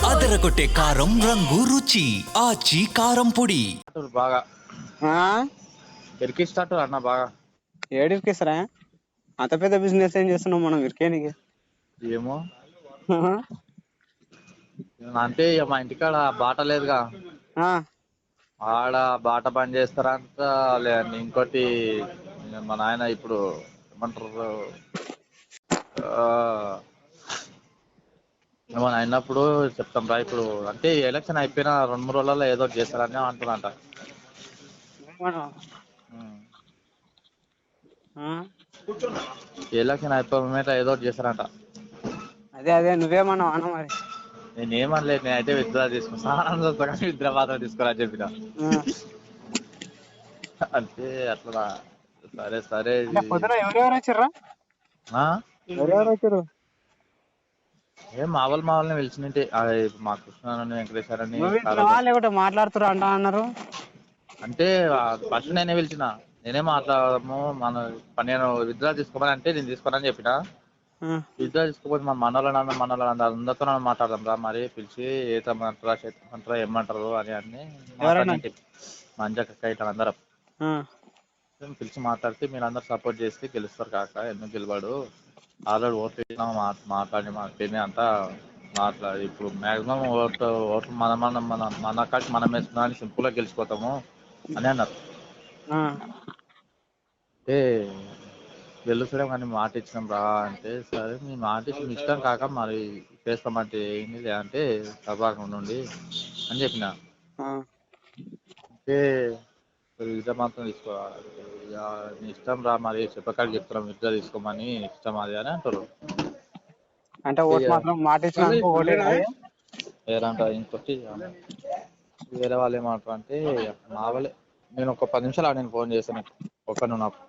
అదరగొట్టే కారం రంగు రుచి ఆచి కారం పొడి బాగా ఆ ఇరికిస్తాడు అన్న బాగా. ఏడికిసరా అంత పెద్ద బిజినెస్ ఏం చేస్తున్నాం మనం ఇరికేనికి. ఏమో అంటే ఇక మా ఇంటికాడ బాట లేదుగా, ఆడ బాట బంద్ చేస్తారంట. లేదండి ఇంకోటి మా నాయన ఇప్పుడు ఏమంటారు ఏమో అయినప్పుడు చెప్తాం రా. ఇప్పుడు అంటే ఎలక్షన్ అయిపోయిన 2-3 రోజులలో ఏదో చేస్తారని అంటున్నారంట. ఎలక్షన్ అయిపోయిన ఏదో చేస్తారంట. అదే అదే నువ్వేమన్నావు అన్న మరి. నేనేమనలేదు, నేనైతే విత్డ్రా తీసుకున్నా. విత్డ్రా మాత్రం తీసుకోవాలని చెప్పిన అంటే అట్లా. సరే సరే. పొద్దున ఎవరెవరు వచ్చారా? ఎవరెవరు వచ్చారు? ఏం మా వాళ్ళని పిలిచినట్టే. మా కృష్ణ వెంకటేశ్వర లేకుంటే మాట్లాడుతురా అంటా అన్నారు. అంటే ఫస్ట్ నేనే పిలిచిన, నేనే మాట్లాడము మన నేను విత్డ్రా తీసుకోమని అంటే నేను తీసుకోనని చెప్పిన. విత్డ్రా తీసుకోకపోతే మన మనోళ్ళ అందరితో మాట్లాడదాం రా, మరి పిలిచి ఏమంటారా ఏమంటారు అని అన్ని మాట్లాడినట్టు మంజక్క ఇట్లా అందరం పిలిచి మాట్లాడితే మీరు అందరు సపోర్ట్ చేస్తే గెలుస్తారు కాక, ఎందుకు గెలవాడు, ఆల్రెడీ ఓట్లు ఇచ్చినా మాట్లాడి అంతా మాట్లాడి ఇప్పుడు మాక్సిమం ఓట్లు మన కాడికి మనం వేసుకున్నా సింపుల్ గా గెలిచిపోతాము అని అన్నారు. అంటే గెలుస్తాడే కానీ మాట ఇచ్చినాం రా అంటే, సరే మీ మాట ఇచ్చి ఇష్టం కాక మరి చేస్తామంటే ఏంటి లేదంటే ప్రభాకం నుండి అని చెప్పిన. అంటే విద్య మాత్రం తీసుకోవాలి, నీ ఇష్టం రా, మరి చెప్పకాడికి చెప్తున్నాం విద్య తీసుకోమని ఇష్టం అది అని అంటారు. అంటే ఓటు మాత్రం మాట వేరంట ఇంకొచ్చి వేరే వాళ్ళు ఏమంటారు అంటే మా వాళ్ళే. నేను ఒక 10 నిమిషాలు నేను ఫోన్ చేస్తాను ఒక్క నువ్వు నాకు.